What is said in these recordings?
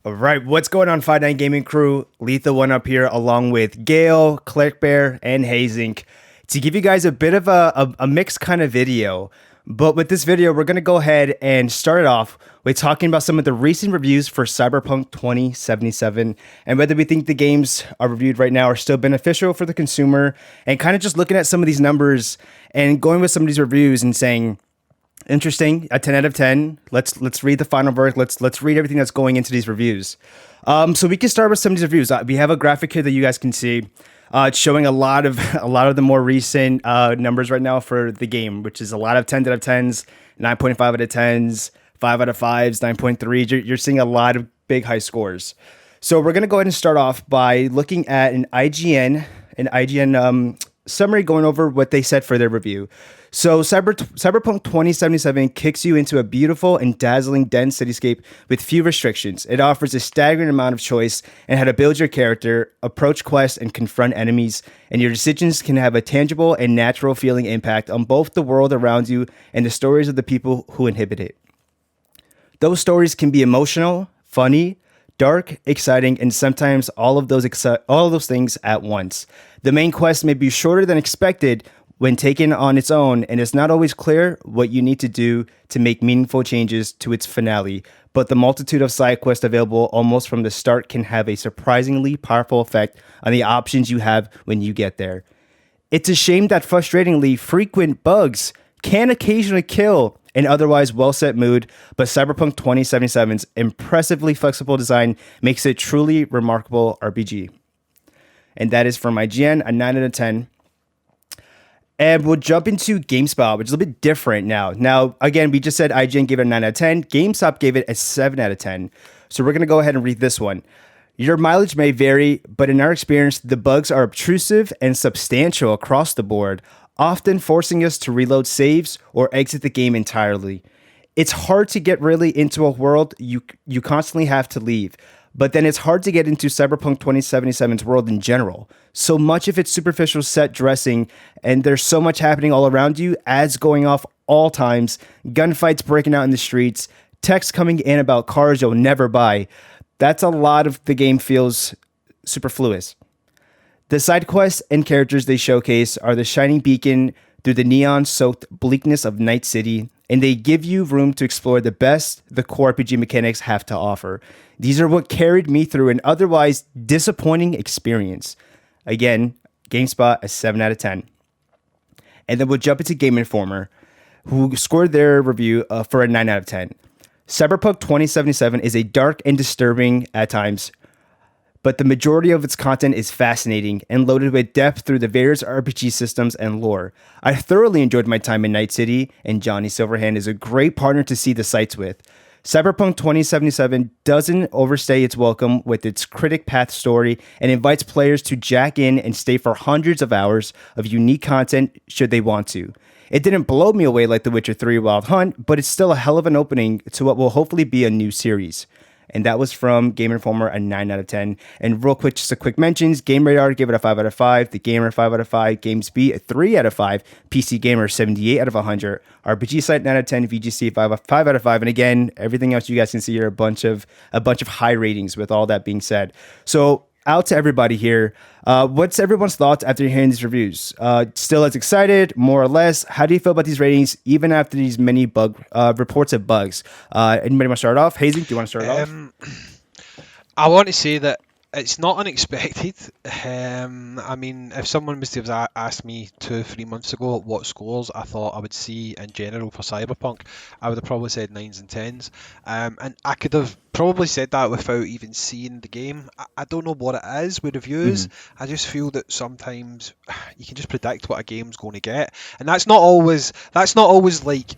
All right, what's going on, Five Nine Gaming Crew? Lethal One up here, along with Gale, Clickbear, and Hazink, to give you guys a bit of a mixed kind of video. But with this video, we're gonna go ahead and start it off with talking about some of the recent reviews for Cyberpunk 2077 and whether we think the games are reviewed right now are still beneficial for the consumer, and kind of just looking at some of these numbers and going with some of these reviews and saying, interesting, a 10 out of 10. Let's read the final verdict. Let's read everything that's going into these reviews. So we can start with some of these reviews. We have a graphic here that you guys can see. It's showing a lot of the more recent numbers right now for the game, which is a lot of 10 out of 10s, 9.5 out of 10s, 5 out of 5s, 9.3. You're seeing a lot of big high scores. So we're gonna go ahead and start off by looking at an IGN summary, going over what they said for their review. So Cyberpunk 2077 kicks you into a beautiful and dazzling dense cityscape with few restrictions. It offers a staggering amount of choice and how to build your character, approach quests, and confront enemies, and your decisions can have a tangible and natural feeling impact on both the world around you and the stories of the people who inhabit it. Those stories can be emotional, funny, dark, exciting, and sometimes all of those things at once. The main quest may be shorter than expected when taken on its own, and it's not always clear what you need to do to make meaningful changes to its finale, but the multitude of side quests available almost from the start can have a surprisingly powerful effect on the options you have when you get there. It's a shame that frustratingly frequent bugs can occasionally kill an otherwise well-set mood, but Cyberpunk 2077's impressively flexible design makes it truly remarkable RPG. And that is from IGN, a 9 out of 10. And we'll jump into GameSpot, which is a little bit different now. Now, again, we just said IGN gave it a 9 out of 10. GameStop gave it a 7 out of 10. So we're going to go ahead and read this one. Your mileage may vary, but in our experience, the bugs are obtrusive and substantial across the board, often forcing us to reload saves or exit the game entirely. It's hard to get really into a world you constantly have to leave, but then it's hard to get into Cyberpunk 2077's world in general. So much of its superficial set dressing, and there's so much happening all around you, ads going off all times, gunfights breaking out in the streets, text coming in about cars you'll never buy. That's a lot of the game feels superfluous. The side quests and characters they showcase are the shining beacon through the neon-soaked bleakness of Night City, and they give you room to explore the best the core RPG mechanics have to offer. These are what carried me through an otherwise disappointing experience. Again, GameSpot, a 7 out of 10. And then we'll jump into Game Informer, who scored their review for a 9 out of 10. Cyberpunk 2077 is a dark and disturbing at times, but the majority of its content is fascinating and loaded with depth through the various RPG systems and lore. I thoroughly enjoyed my time in Night City, and Johnny Silverhand is a great partner to see the sights with. Cyberpunk 2077 doesn't overstay its welcome with its critic path story and invites players to jack in and stay for hundreds of hours of unique content should they want to. It didn't blow me away like The Witcher 3 Wild Hunt, but it's still a hell of an opening to what will hopefully be a new series. And that was from Game Informer, a 9 out of 10. And real quick, just a quick mentions. Game Radar gave it a 5 out of 5. The Gamer, 5 out of 5. GameSpot, a 3 out of 5. PC Gamer, 78 out of 100. RPG Site, 9 out of 10. VGC, 5 out of 5. And again, everything else you guys can see here, a bunch of high ratings with all that being said. So out to everybody here. What's everyone's thoughts after hearing these reviews? Still as excited, more or less? How do you feel about these ratings, even after these many reports of bugs? Anybody want to start off? Hazy, do you want to start off? I want to say that it's not unexpected. I mean, if someone was to have asked me 2 or 3 months ago what scores I thought I would see in general for Cyberpunk, I would have probably said 9s and 10s. And I could have probably said that without even seeing the game. I don't know what it is with reviews. I just feel that sometimes you can just predict what a game's going to get, and that's not always like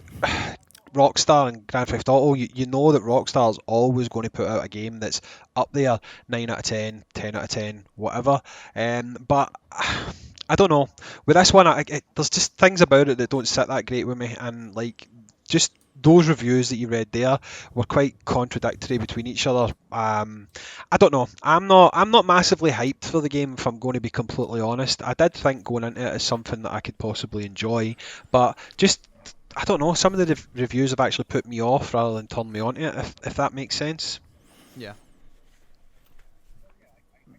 Rockstar and Grand Theft Auto. You know that Rockstar's always going to put out a game that's up there, 9 out of 10, 10 out of 10, whatever. But I don't know. With this one, there's just things about it that don't sit that great with me, and like just those reviews that you read there were quite contradictory between each other. I don't know. I'm not massively hyped for the game, if I'm going to be completely honest. I did think going into it as something that I could possibly enjoy, but just I don't know. Some of the reviews have actually put me off rather than turned me on to it, if that makes sense. Yeah.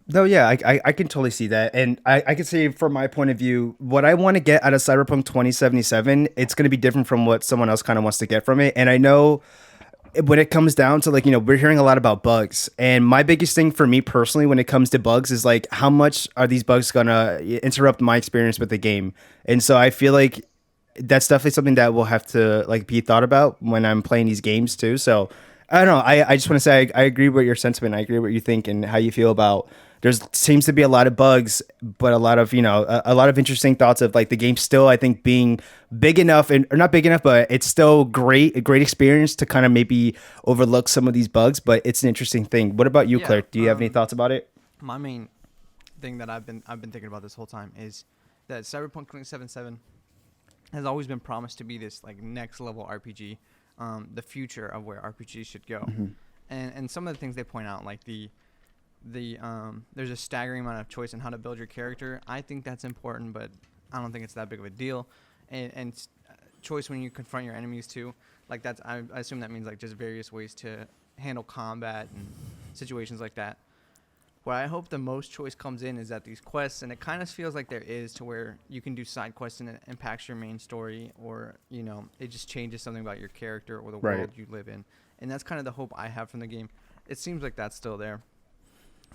No, yeah, I can totally see that. And I can say from my point of view, what I want to get out of Cyberpunk 2077, it's going to be different from what someone else kind of wants to get from it. And I know when it comes down to like, we're hearing a lot about bugs. And my biggest thing for me personally when it comes to bugs is like, how much are these bugs going to interrupt my experience with the game? And so I feel like that's definitely something that will have to like be thought about when I'm playing these games too. So I don't know. I just want to say I agree with your sentiment. I agree with what you think and how you feel about. There's seems to be a lot of bugs, but a lot of a lot of interesting thoughts of like the game still I think being big enough and or not big enough, but it's still great a great experience to kind of maybe overlook some of these bugs. But it's an interesting thing. What about you, Yeah. Claire? Do you have any thoughts about it? My main thing that I've been thinking about this whole time is that Cyberpunk 2077 has always been promised to be this like next level RPG, the future of where RPGs should go, and some of the things they point out like the there's a staggering amount of choice in how to build your character. I think that's important, but I don't think it's that big of a deal, and choice when you confront your enemies too. Like that's I assume that means like just various ways to handle combat and situations like that. Where I hope the most choice comes in is at these quests, and it kind of feels like there is to where you can do side quests and it impacts your main story, or it just changes something about your character or the Right. world you live in, and that's kind of the hope I have from the game. It seems like that's still there,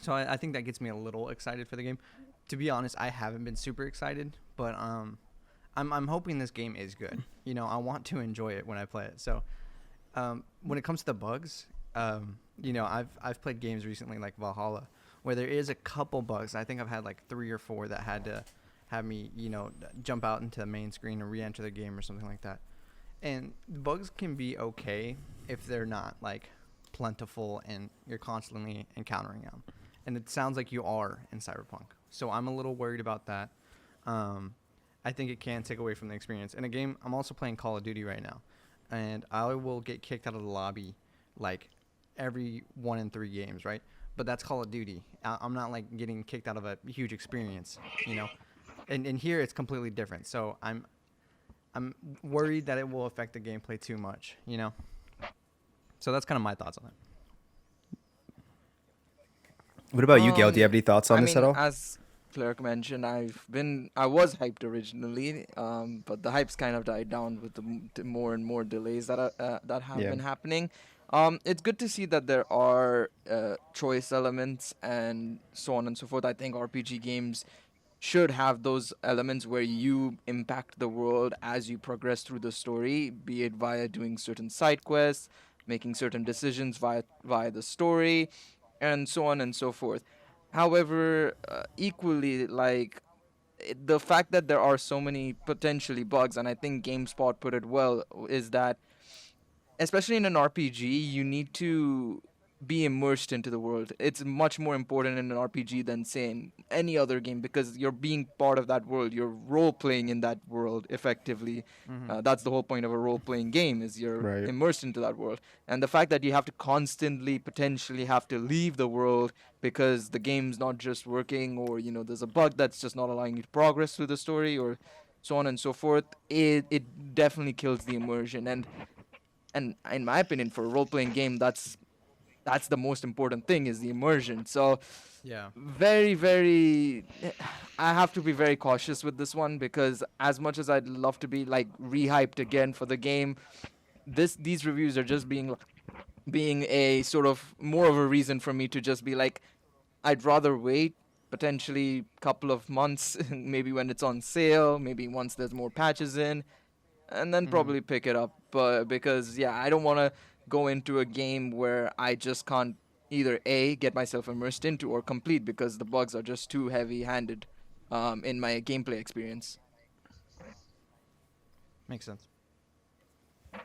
so I think that gets me a little excited for the game. To be honest, I haven't been super excited, but I'm hoping this game is good. I want to enjoy it when I play it. So when it comes to the bugs, I've played games recently like Valhalla, where there is a couple bugs. I think I've had like 3 or 4 that had to have me, jump out into the main screen and re-enter the game or something like that. And bugs can be okay if they're not like plentiful and you're constantly encountering them. And it sounds like you are in Cyberpunk. So I'm a little worried about that. I think it can take away from the experience. In a game, I'm also playing Call of Duty right now, and I will get kicked out of the lobby like every 1 in 3 games, right? But that's Call of Duty. I'm not like getting kicked out of a huge experience. And here it's completely different. So I'm worried that it will affect the gameplay too much. So that's kind of my thoughts on it. What about you, Gail? Do you have any thoughts on I this at mean, all? as Clerk mentioned, I was hyped originally, but the hype's kind of died down with the more and more delays that have Yeah. been happening. It's good to see that there are choice elements and so on and so forth. I think RPG games should have those elements where you impact the world as you progress through the story, be it via doing certain side quests, making certain decisions via the story, and so on and so forth. However, equally, like the fact that there are so many potentially bugs, and I think GameSpot put it well, is that especially in an RPG, you need to be immersed into the world. It's much more important in an RPG than, say, in any other game because you're being part of that world. You're role playing in that world effectively. Mm-hmm. That's the whole point of a role playing game is you're Right. immersed into that world. And the fact that you have to constantly potentially have to leave the world because the game's not just working or there's a bug that's just not allowing you to progress through the story or so on and so forth, it definitely kills the immersion. And in my opinion, for a role playing game, that's the most important thing is the immersion. So Yeah. very very I have to be very cautious with this one because as much as I'd love to be like rehyped again for the game, these reviews are just being a sort of more of a reason for me to just be like I'd rather wait potentially couple of months maybe when it's on sale, maybe once there's more patches in, and then Mm-hmm. probably pick it up. But because yeah, I don't want to go into a game where I just can't either a get myself immersed into or complete because the bugs are just too heavy-handed in my gameplay experience. Makes sense.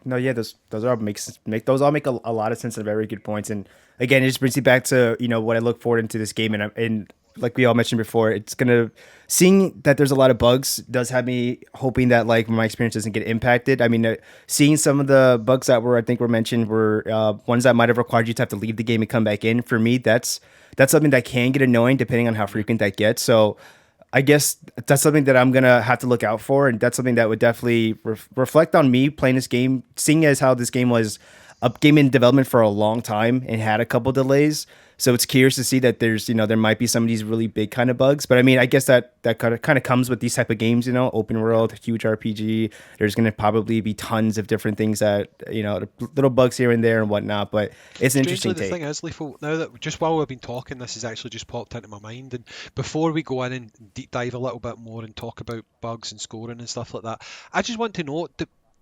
No, yeah, those all make those all make a lot of sense and very good points. And again, it just brings me back to what I look forward into this game. And like we all mentioned before, it's gonna seeing that there's a lot of bugs does have me hoping that like my experience doesn't get impacted. I mean, seeing some of the bugs that I think were mentioned were ones that might have required you to have to leave the game and come back in. For me, that's something that can get annoying depending on how frequent that gets. So I guess that's something that I'm gonna have to look out for, and that's something that would definitely reflect on me playing this game, seeing as how this game was a game in development for a long time and had a couple delays. So it's curious to see that there's, there might be some of these really big kind of bugs. But I mean, I guess that kind of comes with these type of games, open world, huge RPG. There's going to probably be tons of different things that, little bugs here and there and whatnot. But it's an interesting Strangely, the take. thing is, Lethal, now that just while we've been talking, this has actually just popped into my mind. And before we go in and deep dive a little bit more and talk about bugs and scoring and stuff like that, I just want to know,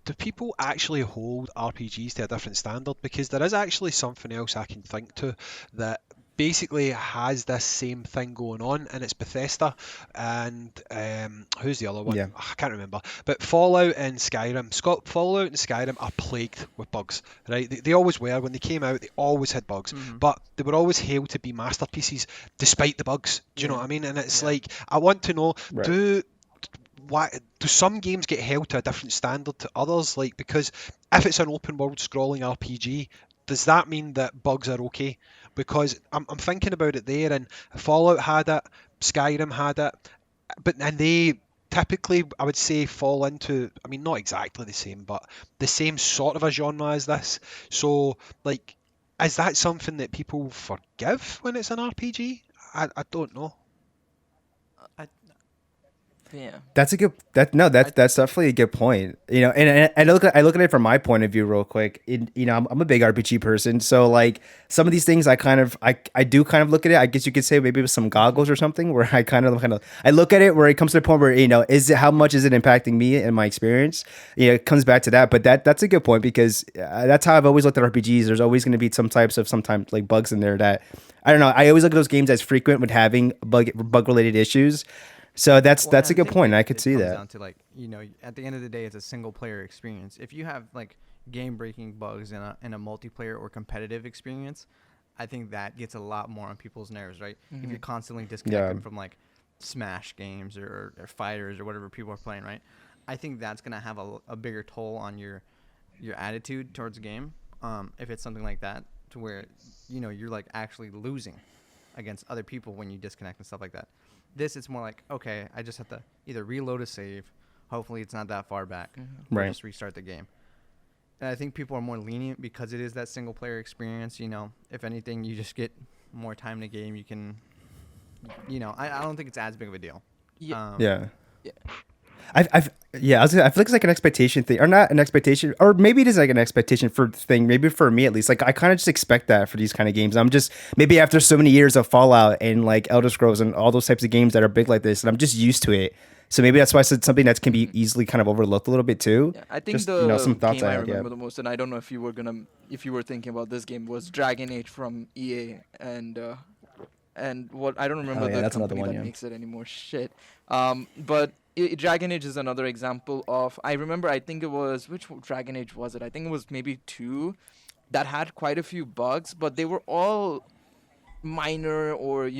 do people actually hold RPGs to a different standard? Because there is actually something else I can think to that basically has this same thing going on, and it's Bethesda and who's the other one? Yeah. I can't remember. But Fallout and Skyrim. Fallout and Skyrim are plagued with bugs, right? They always were. When they came out, they always had bugs, but they were always hailed to be masterpieces despite the bugs. Do you know what I mean? And it's like, I want to know, Right. why do some games get held to a different standard to others? Like, because if it's an open world scrolling RPG, does that mean that bugs are okay? Because I'm thinking about it there, and Fallout had it, Skyrim had it, and they typically, I would say, fall into, I mean, not exactly the same, but the same sort of a genre as this. So, like, is that something that people forgive when it's an RPG? I don't know. Yeah. That's a good that's definitely a good point. And I look at it from my point of view real quick. I'm a big RPG person, so like some of these things I do kind of look at it. I guess you could say maybe with some goggles or something, where I look at it where it comes to the point where how much is it impacting me and my experience? It comes back to that. But that's a good point, because that's how I've always looked at RPGs. There's always going to be sometimes like bugs in there that I don't know. I always look at those games as frequent with having bug related issues. So that's Well, a and I good think point. I could it see comes that. down to, like, at the end of the day, it's a single player experience. If you have like game breaking bugs in a multiplayer or competitive experience, I think that gets a lot more on people's nerves, right? If you're constantly disconnected from like Smash games or fighters or whatever people are playing, right? I think that's gonna have a bigger toll on your attitude towards the game. If it's something like that, to where you're like actually losing against other people when you disconnect and stuff like that. This, it's more like, okay, I just have to either reload a save. Hopefully it's not that far back. Or Right. just restart the game. And I think people are more lenient because it is that single player experience. If anything, you just get more time in the game. You can, I don't think it's as big of a deal. Yeah. Yeah. Yeah. I feel like it's like an expectation thing, or not an expectation, or maybe it is like an expectation thing. Maybe for me at least, like I kind of just expect that for these kind of games. I'm just maybe after so many years of Fallout and like Elder Scrolls and all those types of games that are big like this, and I'm just used to it. So maybe that's why I said something that can be easily kind of overlooked a little bit too. Yeah, I think Just, the some thoughts game I I had. Yeah. remember the most, and I don't know if you were thinking about this game, was Dragon Age from EA, and what I don't remember Oh, yeah, the that's another company one, that yeah. makes it anymore. Shit. But Dragon Age is another example of. I remember. I think it was Dragon Age was it? I think it was maybe 2, that had quite a few bugs, but they were all minor, or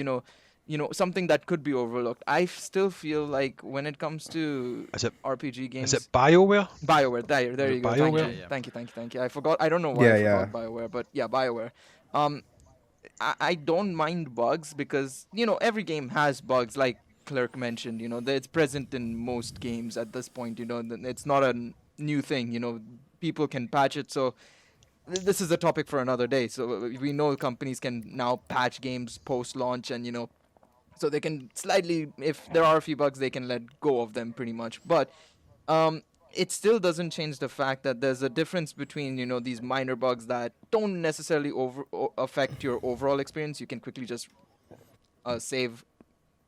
something that could be overlooked. I still feel like when it comes to Is it RPG games, is it BioWare? BioWare. There Is you it go. Thank BioWare? you. Yeah. Thank you. I forgot. I don't know why Yeah, I yeah. forgot BioWare, but yeah, BioWare. Um, I don't mind bugs because every game has bugs, like Clerk mentioned. It's present in most games at this point. It's not a new thing. People can patch it. So this is a topic for another day. So we know companies can now patch games post launch, and so they can slightly, if there are a few bugs, they can let go of them pretty much. But um, it still doesn't change the fact that there's a difference between these minor bugs that don't necessarily affect your overall experience. You can quickly just save,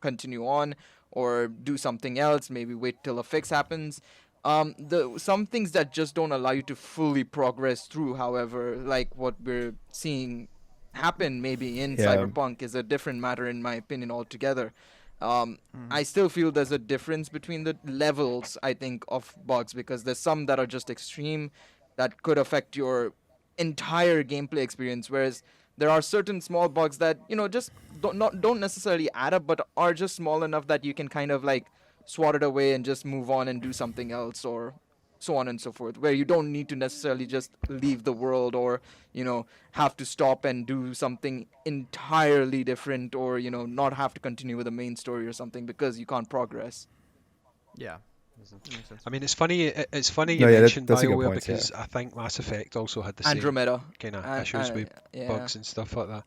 continue on, or do something else. Maybe wait till a fix happens. Some things that just don't allow you to fully progress through, however, like what we're seeing happen maybe in Yeah. Cyberpunk, is a different matter in my opinion altogether. I still feel there's a difference between the levels, I think, of bugs, because there's some that are just extreme that could affect your entire gameplay experience, whereas there are certain small bugs that just don't necessarily add up, but are just small enough that you can kind of like swat it away and just move on and do something else, or so on and so forth, where you don't need to necessarily just leave the world, or have to stop and do something entirely different, or not have to continue with the main story or something because you can't progress. Yeah. That makes sense. I mean, it's funny you No, yeah, mentioned that's a good BioWare, point. Yeah. because I think Mass Effect also had the same Andromeda. kind of And issues with yeah. bugs and stuff like that.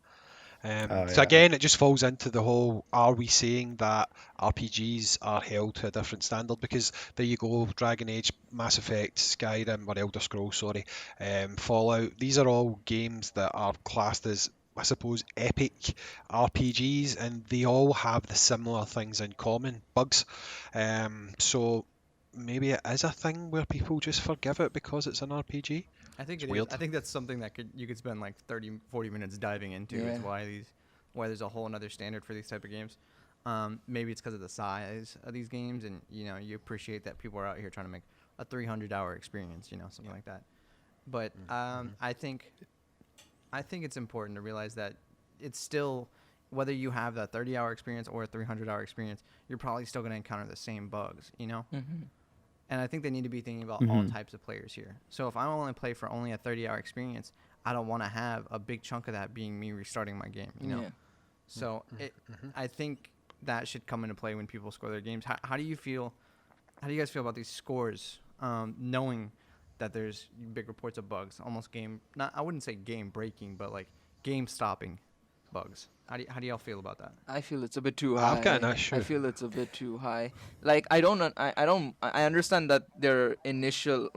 Oh So yeah. again, it just falls into the whole, are we saying that RPGs are held to a different standard? Because there you go, Dragon Age, Mass Effect, Skyrim, or Elder Scrolls, sorry, Fallout, these are all games that are classed as, I suppose, epic RPGs, and they all have the similar things in common, bugs. So maybe it is a thing where people just forgive it because it's an RPG. I think It's it is. weird. I think that's something that you could spend like 30, 40 minutes diving into. Is Yeah. why there's a whole another standard for these type of games. Maybe it's because of the size of these games, and you appreciate that people are out here trying to make a 300-hour experience, something like that. But I think it's important to realize that it's still, whether you have that 30-hour experience or a 300-hour experience, you're probably still going to encounter the same bugs. Mm-hmm. And I think they need to be thinking about all types of players here. So if I only play for only a 30-hour experience, I don't want to have a big chunk of that being me restarting my game. Yeah. So I think that should come into play when people score their games. How do you feel? How do you guys feel about these scores, knowing that there's big reports of bugs, almost I wouldn't say game breaking, but like game stopping bugs. How do y'all feel about that? I feel it's a bit too high. I've got an issue. I feel it's a bit too high. Like I understand that their initial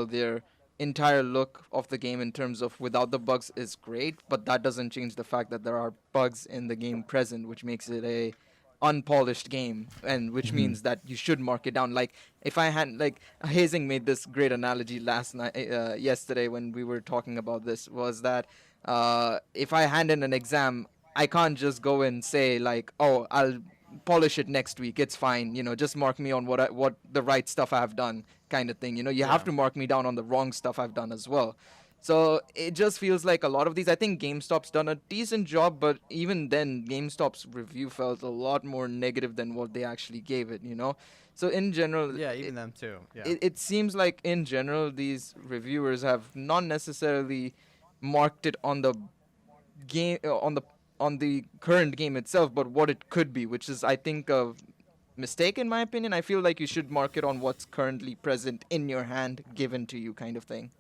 their entire look of the game in terms of without the bugs is great, but that doesn't change the fact that there are bugs in the game present, which makes it a unpolished game, and which means that you should mark it down. Like if I had like Hazing made this great analogy yesterday when we were talking about this, was that if I hand in an exam, I can't just go and say like, oh, I'll polish it next week, it's fine, just mark me on what the right stuff I've done, kind of thing. You have to mark me down on the wrong stuff I've done as well. So it just feels like a lot of these, I think GameStop's done a decent job, but even then GameStop's review felt a lot more negative than what they actually gave it. So in general, Yeah, even them too. Yeah. it seems like in general these reviewers have not necessarily marked it on the game on the current game itself, but what it could be, which is, I think, a mistake in my opinion. I feel like you should mark it on what's currently present in your hand, given to you, kind of thing.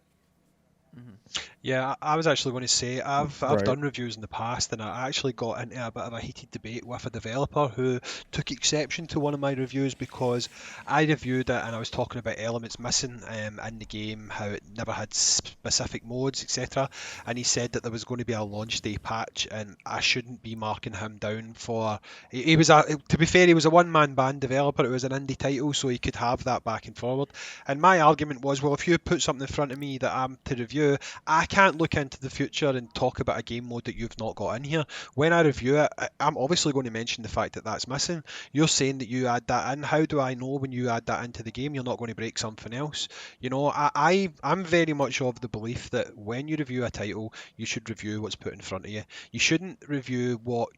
Yeah, I was actually going to say I've Right. done reviews in the past, and I actually got into a bit of a heated debate with a developer who took exception to one of my reviews because I reviewed it and I was talking about elements missing in the game, how it never had specific modes, etc. And he said that there was going to be a launch day patch, and I shouldn't be marking him down for. He was to be fair, he was a one-man band developer. It was an indie title, so he could have that back and forward. And my argument was, well, if you put something in front of me that I'm to review, I can't look into the future and talk about a game mode that you've not got in here. When I review it, I'm obviously going to mention the fact that that's missing. You're saying that you add that in. How do I know when you add that into the game you're not going to break something else? I'm very much of the belief that when you review a title, you should review what's put in front of you. You shouldn't review what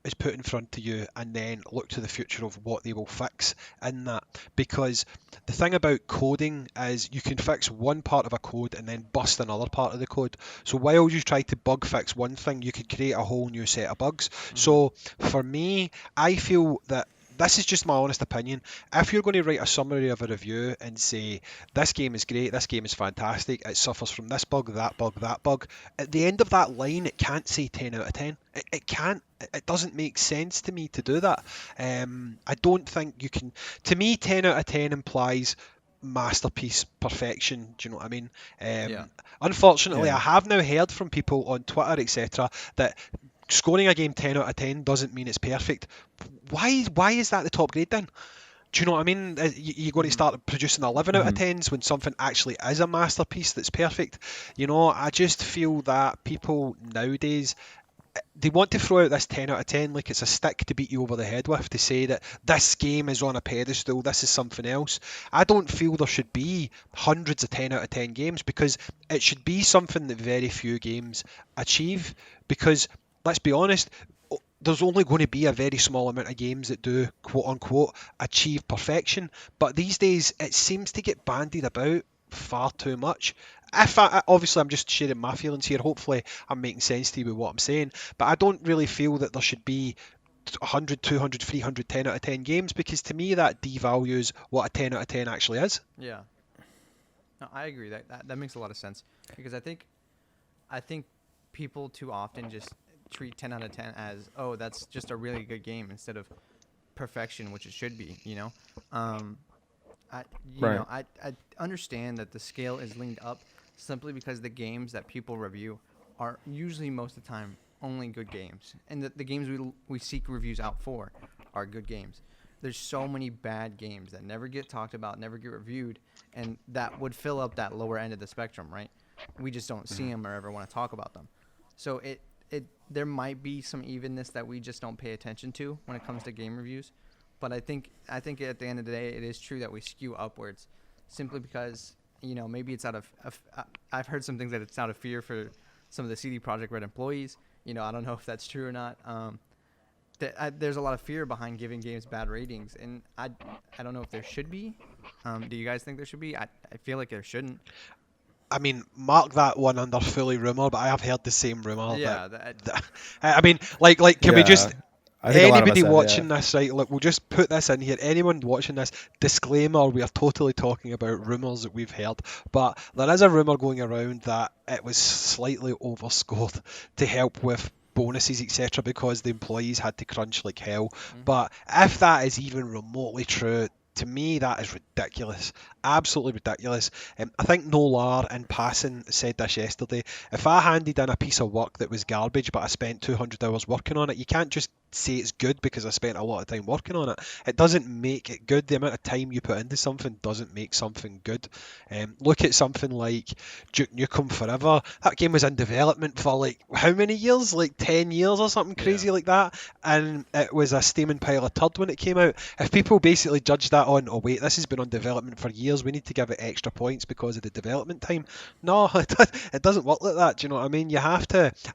is put in front of you and then look to the future of what they will fix in that, because the thing about coding is you can fix one part of a code and then bust another part of the code. So while you try to bug fix one thing, you could create a whole new set of bugs. So for me, I feel that this is just my honest opinion. If you're going to write a summary of a review and say, this game is great, this game is fantastic, it suffers from this bug, that bug, that bug, at the end of that line, it can't say 10 out of 10. It can't. It doesn't make sense to me to do that. I don't think you can. To me, 10 out of 10 implies masterpiece perfection. Do you know what I mean? Yeah. Unfortunately, Yeah. I have now heard from people on Twitter, etc., that scoring a game 10 out of 10 doesn't mean it's perfect. Why is that the top grade then? Do you know what I mean? You're going to start producing 11 out of 10s when something actually is a masterpiece that's perfect. I just feel that people nowadays, they want to throw out this 10 out of 10 like it's a stick to beat you over the head with, to say that this game is on a pedestal, this is something else. I don't feel there should be hundreds of 10 out of 10 games, because it should be something that very few games achieve, because let's be honest, there's only going to be a very small amount of games that do, quote unquote, achieve perfection. But these days it seems to get bandied about far too much. Obviously I'm just sharing my feelings here, hopefully I'm making sense to you with what I'm saying, but I don't really feel that there should be 100, 200, 300 10 out of 10 games, because to me that devalues what a 10 out of 10 actually is. Yeah. No, I agree. That makes a lot of sense, because I think people too often just treat 10 out of 10 as, oh, that's just a really good game instead of perfection, which it should be, you know. Um, I you Right. know I understand that the scale is leaned up simply because the games that people review are usually most of the time only good games, and the games we seek reviews out for are good games. There's so many bad games that never get talked about, never get reviewed, and that would fill up that lower end of the spectrum, right? We just don't see them or ever want to talk about them. So it there might be some evenness that we just don't pay attention to when it comes to game reviews, but I think at the end of the day, it is true that we skew upwards, simply because maybe it's I've heard some things that it's out of fear for some of the CD Projekt Red employees. I don't know if that's true or not. There's a lot of fear behind giving games bad ratings, and I don't know if there should be. Do you guys think there should be? I feel like there shouldn't. I mean, mark that one under fully rumor, but I have heard the same rumor. Yeah, That I mean, like, can we Yeah. just I think a lot of us anybody have, watching yeah. this, right? Look, we'll just put this in here. Anyone watching this, disclaimer: we are totally talking about rumors that we've heard, but there is a rumor going around that it was slightly overscored to help with bonuses, etc., because the employees had to crunch like hell. But if that is even remotely true, to me that is ridiculous, absolutely ridiculous. I think Nolar in passing said this yesterday. If I handed in a piece of work that was garbage but I spent 200 hours working on it, you can't just say it's good because I spent a lot of time working on it. It doesn't make it good. The amount of time you put into something doesn't make something good. Look at something like Duke Nukem Forever. That game was in development for like how many years? Like 10 years or something crazy like that. And it was a steaming pile of turd when it came out. If people basically judge that on, oh wait, this has been on development for years, we need to give it extra points because of the development time. No, it doesn't work like that. Do you know what I mean?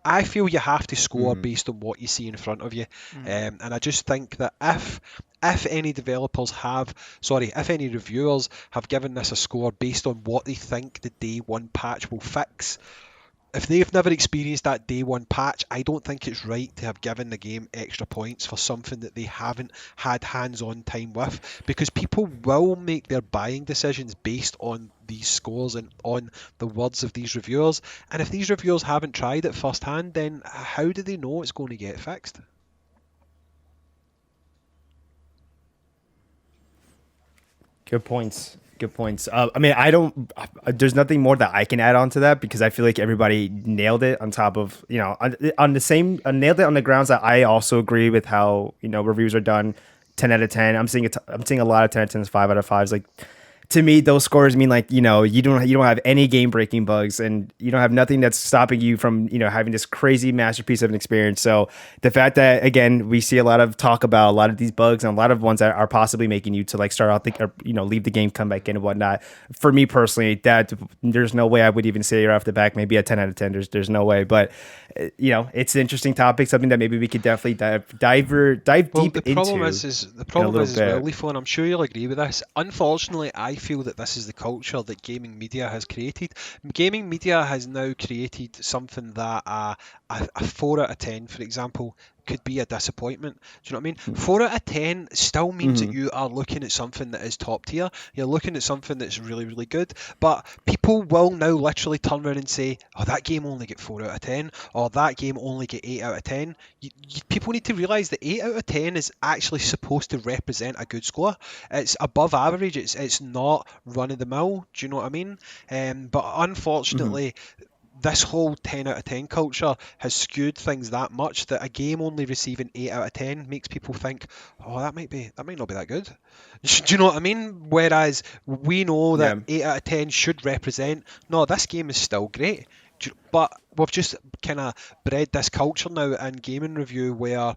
I feel you have to score based on what you see in front of you. And I just think that if any if any reviewers have given this a score based on what they think the day one patch will fix, if they've never experienced that day one patch, I don't think it's right to have given the game extra points for something that they haven't had hands-on time with, because people will make their buying decisions based on these scores and on the words of these reviewers. And if these reviewers haven't tried it firsthand, then how do they know it's going to get fixed? Good points. Good points. I mean, I don't. There's nothing more that I can add on to that because I feel like everybody nailed it. On top of on the same nailed it on the grounds that I also agree with how reviews are done. 10 out of 10. I'm seeing a lot of 10 out of 10s, 5 out of 5s. Like, to me, those scores mean like you don't have any game breaking bugs, and you don't have nothing that's stopping you from having this crazy masterpiece of an experience. So the fact that again we see a lot of talk about a lot of these bugs and a lot of ones that are possibly making you to like start out leave the game, come back in and whatnot. For me personally, that there's no way I would even say right off the back maybe a 10 out of 10. There's no way, but it's an interesting topic, something that maybe we could definitely dive Well, deep the problem into is the in a problem little is as well, bit. Leafo, and I'm sure you'll agree with this. Unfortunately, I feel that this is the culture that gaming media has created. Gaming media has now created something that a 4 out of 10, for example, could be a disappointment. Do you know what I mean? 4 out of 10 still means that you are looking at something that is top tier. You're looking at something that's really, really good. But people will now literally turn around and say, oh, that game only get 4 out of 10, or that game only get 8 out of 10. People need to realise that 8 out of 10 is actually supposed to represent a good score. It's above average. It's not run of the mill. Do you know what I mean? But unfortunately, this whole 10 out of 10 culture has skewed things that much that a game only receiving 8 out of 10 makes people think, oh, that might not be that good. Do you know what I mean? Whereas we know that Yeah. 8 out of 10 should represent, no, this game is still great. But we've just kind of bred this culture now in gaming review where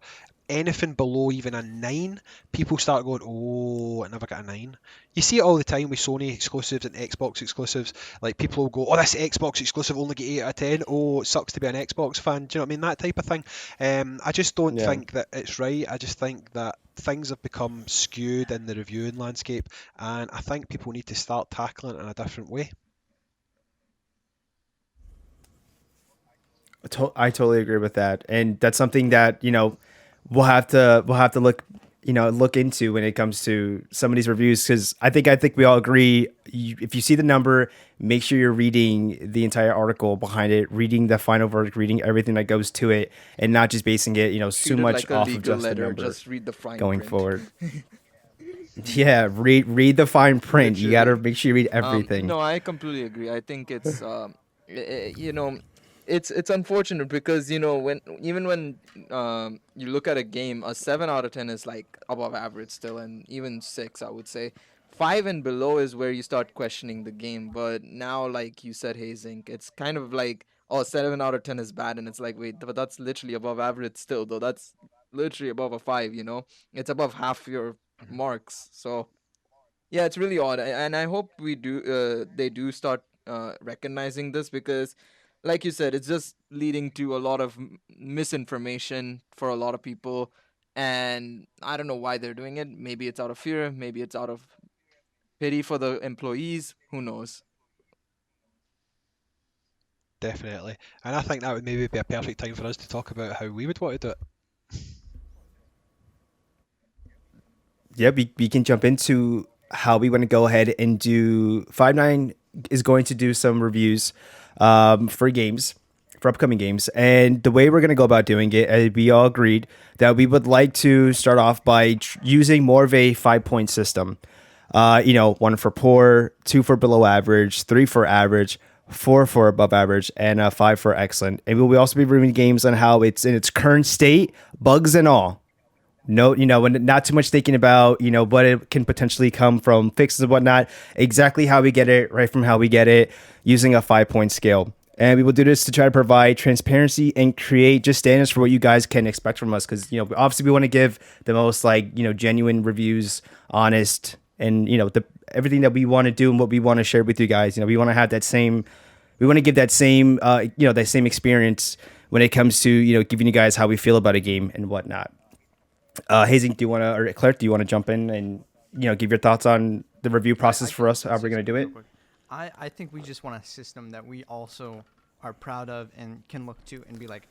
anything below even a 9, people start going, oh, I never got a 9. You see it all the time with Sony exclusives and Xbox exclusives. Like, people will go, oh, this Xbox exclusive only get 8 out of 10. Oh, it sucks to be an Xbox fan. Do you know what I mean? That type of thing. I just don't Yeah. think that it's right. I just think that things have become skewed in the reviewing landscape, and I think people need to start tackling it in a different way. I totally agree with that, and that's something that we'll have to look look into when it comes to some of these reviews, because I think we all agree, if you see the number, make sure you're reading the entire article behind it, reading the final verdict, reading everything that goes to it, and not just basing it too Treat it much like a off of legal just the letter. number Just read the fine going print. forward. Yeah, read the fine print. You got to Literally. make sure you read everything. No, I completely agree. I think it's you know, it's unfortunate because when even when you look at a game, a 7 out of 10 is like above average still, and even 6, I would say. 5 and below is where you start questioning the game. But now, like you said, Hazing, it's kind of like, oh, 7 out of 10 is bad, and it's like, wait, but that's literally above average still, though. That's literally above a 5. It's above half your marks. So yeah, it's really odd, and I hope they do start recognizing this because, like you said, it's just leading to a lot of misinformation for a lot of people, and I don't know why they're doing it. Maybe it's out of fear, maybe it's out of pity for the employees. Who knows? Definitely. And I think that would maybe be a perfect time for us to talk about how we would want to do it. Yeah, we can jump into how we want to go ahead and do. Five Nine is going to do some reviews for games, for upcoming games, and the way we're going to go about doing it, we all agreed that we would like to start off by using more of a 5 point system. One for poor, two for below average, three for average, four for above average, and five for excellent. And we'll also be reviewing games on how it's in its current state, bugs and all. No, and not too much thinking about, what it can potentially come from fixes and whatnot. Exactly how we get it, right from how we get it, using a 5 point scale. And we will do this to try to provide transparency and create just standards for what you guys can expect from us. Because, obviously we want to give the most genuine reviews, honest, and, everything that we want to do and what we want to share with you guys. We want to have that same, we want to give that same, that same experience when it comes to, giving you guys how we feel about a game and whatnot. Hazing, do you want to, or Claire, do you want to jump in and give your thoughts on the review Yeah, process for us? How we're say gonna do something it? real quick. I think we just want a system that we also are proud of and can look to and be like,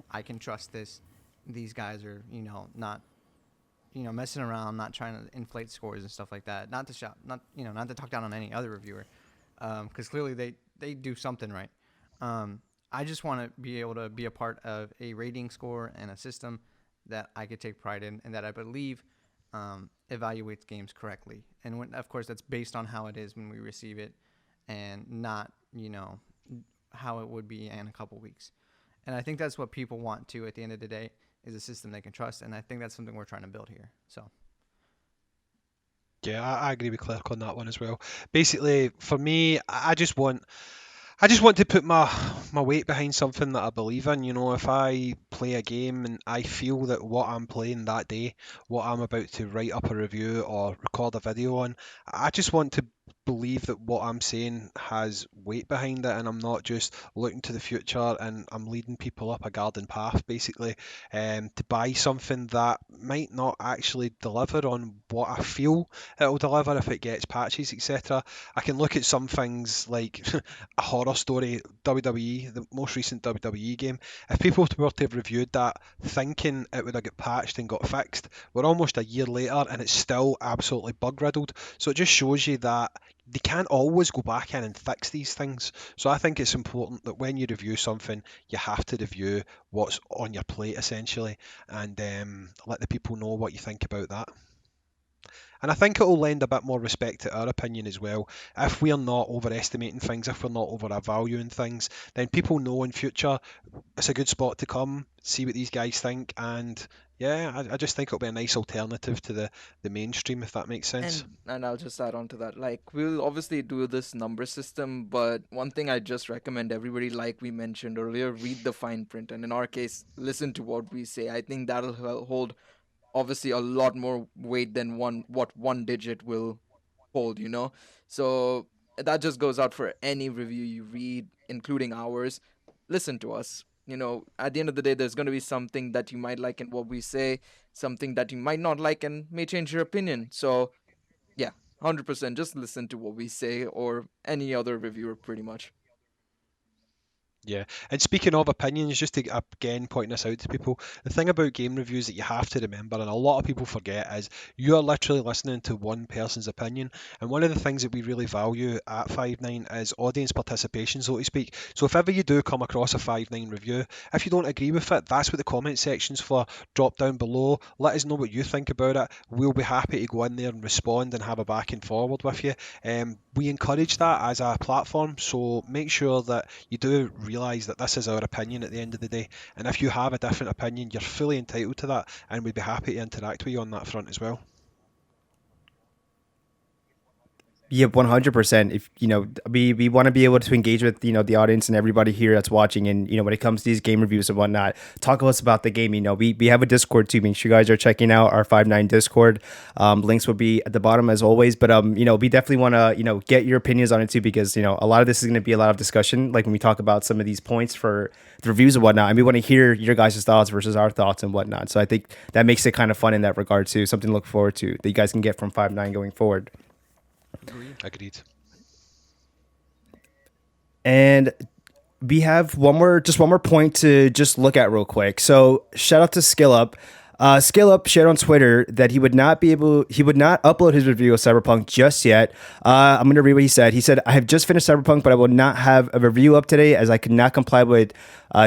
I can trust this. These guys are, not, messing around, not trying to inflate scores and stuff like that. Not to shout, not to talk down on any other reviewer, because clearly they do something right. I just want to be able to be a part of a rating score and a system that I could take pride in and that I believe evaluates games correctly. And of course, that's based on how it is when we receive it, and not how it would be in a couple weeks. And I think that's what people want to at the end of the day is a system they can trust. And I think that's something we're trying to build here. So Yeah, I agree with Clerk on that one as well. Basically, for me, I just want to put my weight behind something that I believe in. If I play a game and I feel that what I'm playing that day, what I'm about to write up a review or record a video on, I just want to believe that what I'm saying has weight behind it, and I'm not just looking to the future and I'm leading people up a garden path, basically, to buy something that might not actually deliver on what I feel it'll deliver if it gets patches, etc. I can look at some things like a horror story, WWE, the most recent WWE game. If people were to have reviewed that thinking it would have got patched and got fixed, we're almost a year later and it's still absolutely bug riddled. So it just shows you that they can't always go back in and fix these things. So I think it's important that when you review something, you have to review what's on your plate essentially, and let the people know what you think about that. And I think it will lend a bit more respect to our opinion as well. If we're not overestimating things, if we're not overvaluing things, then people know in future it's a good spot to come, see what these guys think, and yeah, I just think it'll be a nice alternative to the mainstream, if that makes sense. And I'll just add on to that. Like, we'll obviously do this number system, but one thing I just recommend everybody, like we mentioned earlier, read the fine print, and in our case, listen to what we say. I think that'll hold obviously a lot more weight than one digit will hold. So that just goes out for any review you read, including ours. Listen to us. At the end of the day, there's going to be something that you might like in what we say, something that you might not like and may change your opinion. So yeah, 100% just listen to what we say or any other reviewer pretty much. Yeah, and speaking of opinions, just to again point this out to people, the thing about game reviews that you have to remember, and a lot of people forget, is you are literally listening to one person's opinion. And one of the things that we really value at 5 9 is audience participation, so to speak. So if ever you do come across a 5 9 review, if you don't agree with it, that's what the comment section's for. Drop down below, let us know what you think about it. We'll be happy to go in there and respond and have a back and forward with you. We encourage that as a platform, so make sure that you do realise that this is our opinion at the end of the day. And if you have a different opinion, you're fully entitled to that, and we'd be happy to interact with you on that front as well. Yeah, 100%. If we want to be able to engage with the audience and everybody here that's watching, and when it comes to these game reviews and whatnot, talk to us about the game. We have a Discord too. Make sure you guys are checking out our 5 9 Discord. Links will be at the bottom as always. But we definitely want to get your opinions on it too, because a lot of this is going to be a lot of discussion. Like when we talk about some of these points for the reviews and whatnot, and we want to hear your guys' thoughts versus our thoughts and whatnot. So I think that makes it kind of fun in that regard too. Something to look forward to that you guys can get from 5 9 going forward. Agreed. And we have one more point to just look at real quick. So shout out to Skill Up. Skill Up shared on Twitter that he would not upload his review of Cyberpunk just yet. I'm going to read what he said. He said, "I have just finished Cyberpunk, but I will not have a review up today as I could not comply with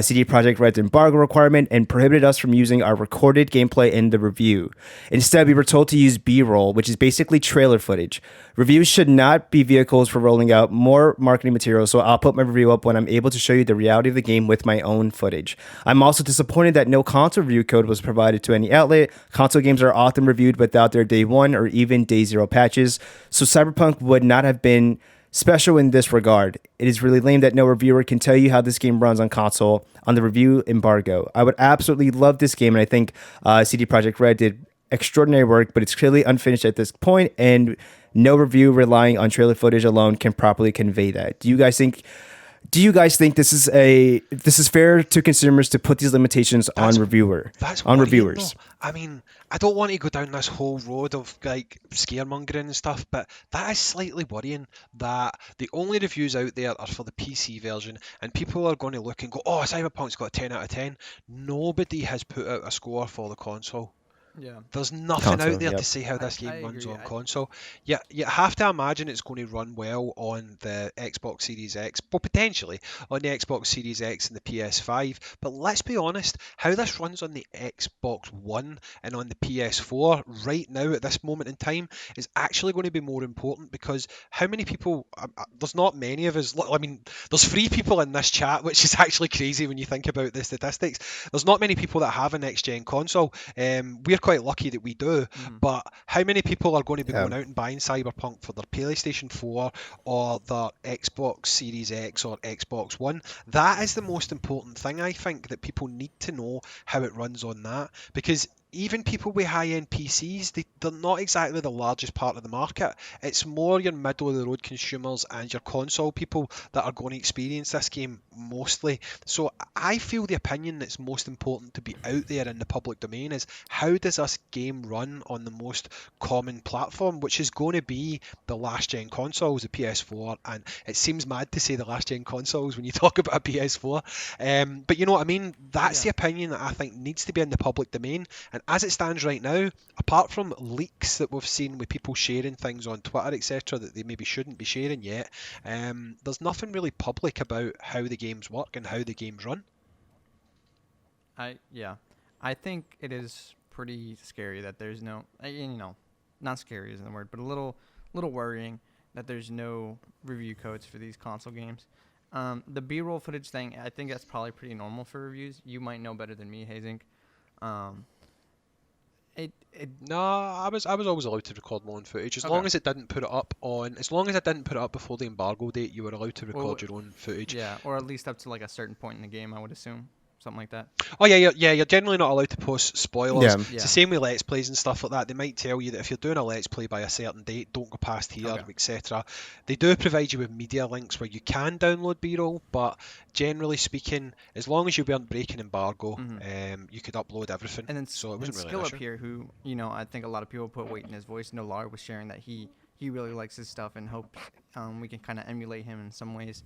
CD Projekt Red's embargo requirement and prohibited us from using our recorded gameplay in the review. Instead, we were told to use B-roll, which is basically trailer footage. Reviews should not be vehicles for rolling out more marketing material, so I'll put my review up when I'm able to show you the reality of the game with my own footage. I'm also disappointed that no console review code was provided to any outlet. Console games are often reviewed without their day one or even day zero patches, so Cyberpunk would not have been special in this regard. It is really lame that no reviewer can tell you how this game runs on console on the review embargo. I would absolutely love this game, and I think CD Projekt Red did extraordinary work, but it's clearly unfinished at this point, and no review relying on trailer footage alone can properly convey that. Do you guys think this is fair to consumers to put these limitations on reviewers? I mean, I don't want to go down this whole road of like scaremongering and stuff, but that is slightly worrying that the only reviews out there are for the PC version, and people are going to look and go, "Oh, Cyberpunk's got a 10 out of 10." Nobody has put out a score for the console. Yeah. There's nothing Console, out there yep. to say how this I game runs agree. on console. Yeah, you have to imagine it's going to run well on the Xbox Series X, well, potentially on the Xbox Series X and the PS5. But let's be honest, how this runs on the Xbox One and on the PS4 right now at this moment in time is actually going to be more important, because how many people, there's not many of us, I mean, there's 3 people in this chat, which is actually crazy when you think about the statistics. There's not many people that have a next-gen console. We're quite lucky that we do, but how many people are going to be going out and buying Cyberpunk for their PlayStation 4 or their Xbox Series X or Xbox One? That is the most important thing, I think, that people need to know how it runs on that, because even people with high-end PCs, they're not exactly the largest part of the market. It's more your middle-of-the-road consumers and your console people that are going to experience this game mostly. So I feel the opinion that's most important to be out there in the public domain is, how does this game run on the most common platform, which is going to be the last-gen consoles, the PS4, and it seems mad to say the last-gen consoles when you talk about a PS4. But you know what I mean? That's the opinion that I think needs to be in the public domain. And as it stands right now, apart from leaks that we've seen with people sharing things on Twitter, etc., that they maybe shouldn't be sharing yet, there's nothing really public about how the games work and how the games run. I think it is pretty scary that there's no, not scary isn't the word, but a little worrying that there's no review codes for these console games. The B-roll footage thing, I think that's probably pretty normal for reviews. You might know better than me, Hazink. No, I was always allowed to record my own footage as long as it didn't put it up before the embargo date. You were allowed to record your own footage. Yeah, or at least up to like a certain point in the game, I would assume. Something like that. Oh yeah, you're generally not allowed to post spoilers. Yeah. It's the same with Let's Plays and stuff like that. They might tell you that if you're doing a Let's Play by a certain date, don't go past here, etc. They do provide you with media links where you can download B-roll, but generally speaking, as long as you weren't breaking embargo, you could upload everything. And then so it wasn't really Skill an Up issue. here, who I think a lot of people put weight in his voice. Nolar was sharing that he really likes his stuff and hopes we can kind of emulate him in some ways.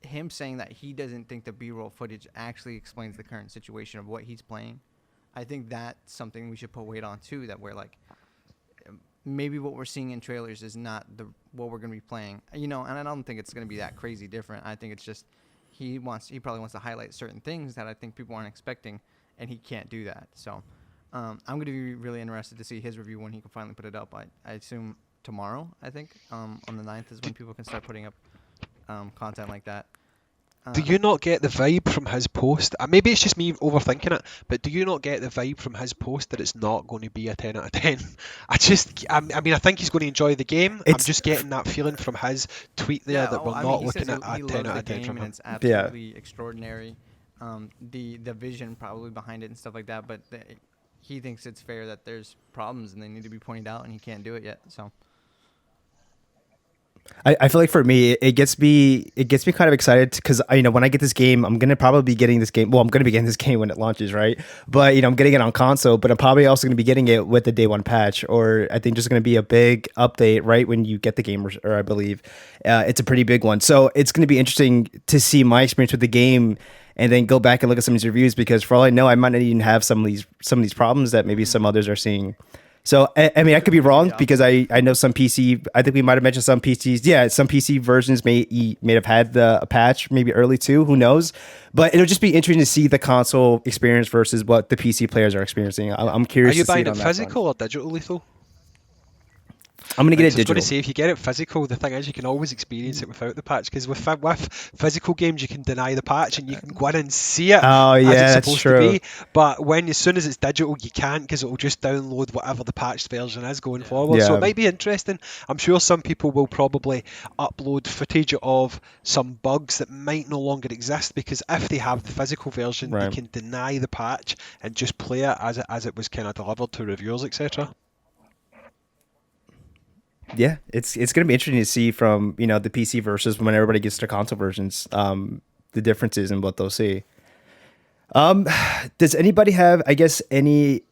him saying that he doesn't think the B-roll footage actually explains the current situation of what he's playing. I think that's something we should put weight on too. That we're like, maybe what we're seeing in trailers is not the what we're going to be playing. And I don't think it's going to be that crazy different. I think it's just he probably wants to highlight certain things that I think people aren't expecting, and he can't do that. So I'm going to be really interested to see his review when he can finally put it up. I assume tomorrow. I think on the 9th is when people can start putting up content like that. Do you not get the vibe from his post? Maybe it's just me overthinking it, but do you not get the vibe from his post that it's not going to be a 10 out of 10? I mean, I think he's going to enjoy the game. I'm just getting that feeling from his tweet there that we're not looking at a 10 out of 10 from him. And it's absolutely extraordinary. The vision probably behind it and stuff like that, but he thinks it's fair that there's problems and they need to be pointed out, and he can't do it yet. So. I feel like for me, it gets me kind of excited because when I get this game, I'm gonna probably be getting this game. Well, I'm gonna be getting this game when it launches, right? But I'm getting it on console, but I'm probably also gonna be getting it with the day one patch, or I think there's gonna be a big update right when you get the game, or I believe it's a pretty big one. So it's gonna be interesting to see my experience with the game, and then go back and look at some of these reviews, because for all I know, I might not even have some of these problems that maybe some others are seeing. So, I mean, I could be wrong because I know some PC, I think we might have mentioned some PCs. Yeah, some PC versions may have had a patch maybe early too. Who knows? But it'll just be interesting to see the console experience versus what the PC players are experiencing. I'm curious. Are you to see buying it it on physical or digital, Lethal? I'm going to get it I was going digital. to say, if you get it physical, the thing is you can always experience it without the patch, because with physical games you can deny the patch and you can go in and see it Oh, yeah, as it's that's supposed true. to be. But as soon as it's digital, you can't, because it will just download whatever the patched version is going forward. So Yeah. it might be interesting. I'm sure some people will probably upload footage of some bugs that might no longer exist, because if they have the physical version, they Right. can deny the patch and just play it as it was kind of delivered to reviewers, etc. Yeah, it's going to be interesting to see from the PC versus when everybody gets to console versions, the differences in what they'll see. Does anybody have, I guess, any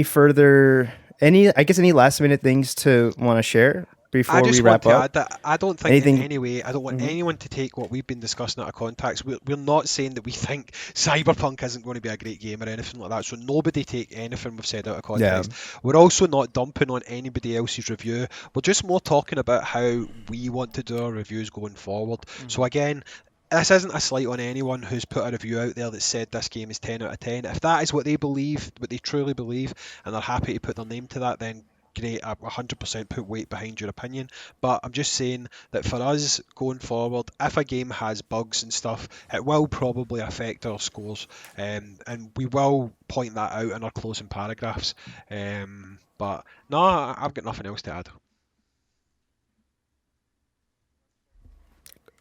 further any last minute things to want to share before I we just want wrap to up? add that I don't think Anything? in any way, I don't want anyone to take what we've been discussing out of context. We're not saying that we think Cyberpunk isn't going to be a great game or anything like that, so nobody take anything we've said out of context. We're also not dumping on anybody else's review. We're just more talking about how we want to do our reviews going forward. So again, this isn't a slight on anyone who's put a review out there that said this game is 10 out of 10. If that is what they believe, what they truly believe, and they're happy to put their name to that, then great, I 100% put weight behind your opinion. But I'm just saying that for us going forward, if a game has bugs and stuff, it will probably affect our scores, and we will point that out in our closing paragraphs. But no, I've got nothing else to add.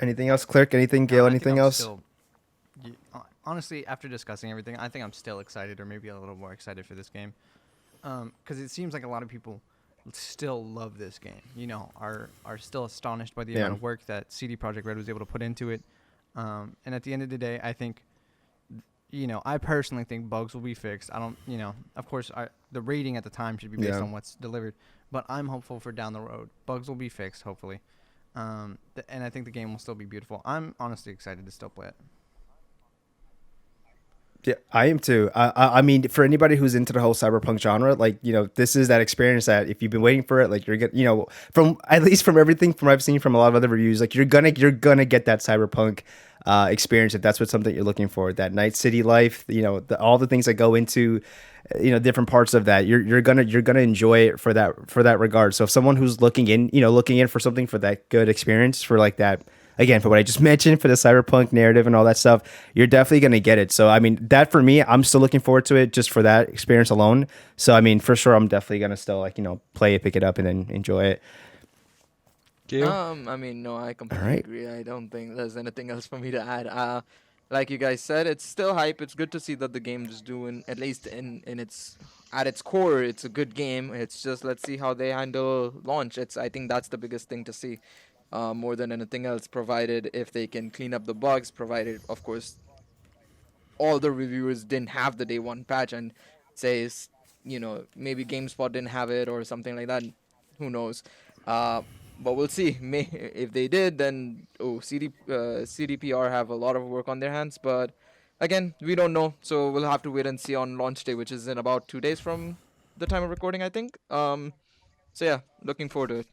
Anything else, Clerk? Anything, Gail? I think Anything I'm else? still- honestly, after discussing everything, I think I'm still excited, or maybe a little more excited for this game, because it seems like a lot of people still love this game. Are still astonished by the amount of work that CD Projekt Red was able to put into it. And at the end of the day, I think, I personally think bugs will be fixed. I don't, of course, the rating at the time should be based on what's delivered, but I'm hopeful for down the road. Bugs will be fixed, hopefully. And I think the game will still be beautiful. I'm honestly excited to still play it. Yeah, I am too. I mean, for anybody who's into the whole cyberpunk genre, like, this is that experience that if you've been waiting for it, like you're gonna, from at least from everything from I've seen from a lot of other reviews, like you're gonna get that cyberpunk experience if that's what something you're looking for. That night city life, all the things that go into, different parts of that. You're gonna enjoy it for that regard. So if someone who's looking in for something for that good experience, for like that. Again, for what I just mentioned, for the cyberpunk narrative and all that stuff, you're definitely going to get it. So, I mean, that for me, I'm still looking forward to it just for that experience alone. So, I mean, for sure, I'm definitely going to still, play it, pick it up, and then enjoy it. Gail? I mean, no, I completely right. agree. I don't think there's anything else for me to add. Like you guys said, it's still hype. It's good to see that the game is doing, at least in its at its core, it's a good game. It's just, let's see how they handle launch. I think that's the biggest thing to see. More than anything else, provided if they can clean up the bugs, provided, of course, all the reviewers didn't have the day one patch and says, maybe GameSpot didn't have it or something like that. Who knows? but we'll see. If they did, then CDPR have a lot of work on their hands. But again, we don't know, so we'll have to wait and see on launch day, which is in about 2 days from the time of recording, I think. So yeah, looking forward to it.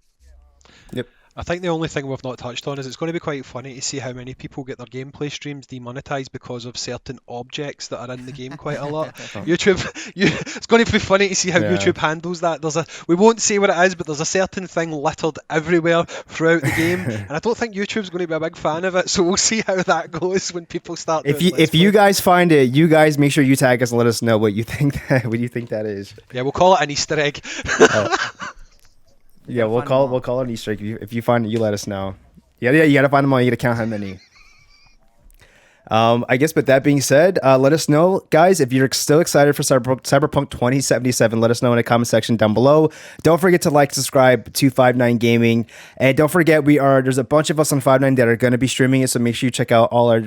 Yep. I think the only thing we've not touched on is it's going to be quite funny to see how many people get their gameplay streams demonetized because of certain objects that are in the game quite a lot. It's going to be funny to see how Yeah. YouTube handles that. We won't say what it is, but there's a certain thing littered everywhere throughout the game, and I don't think YouTube's going to be a big fan of it. So we'll see how that goes when people start. If you guys find it, you guys make sure you tag us and let us know what you think that is. Yeah, we'll call it an Easter egg. Yeah, we'll call it an Easter egg. If you find it, you let us know. Yeah, you gotta find them all. You gotta count how many. I guess with that being said, let us know, guys, if you're still excited for Cyberpunk 2077. Let us know in the comment section down below. Don't forget to like, subscribe to 59 Gaming, and don't forget there's a bunch of us on 59 that are going to be streaming it. So make sure you check out all our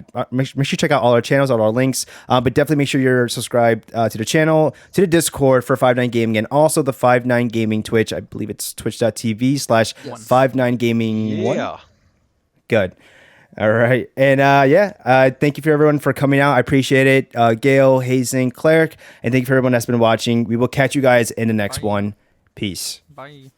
channels, all our links. But definitely make sure you're subscribed to the channel, to the Discord for 59 Gaming, and also the 59 Gaming Twitch. I believe it's twitch.tv/59 Gaming. Yeah. Good. All right. And thank you for everyone for coming out. I appreciate it. Gail, Hazing, Cleric, and thank you for everyone that's been watching. We will catch you guys in the next one. Peace. Bye.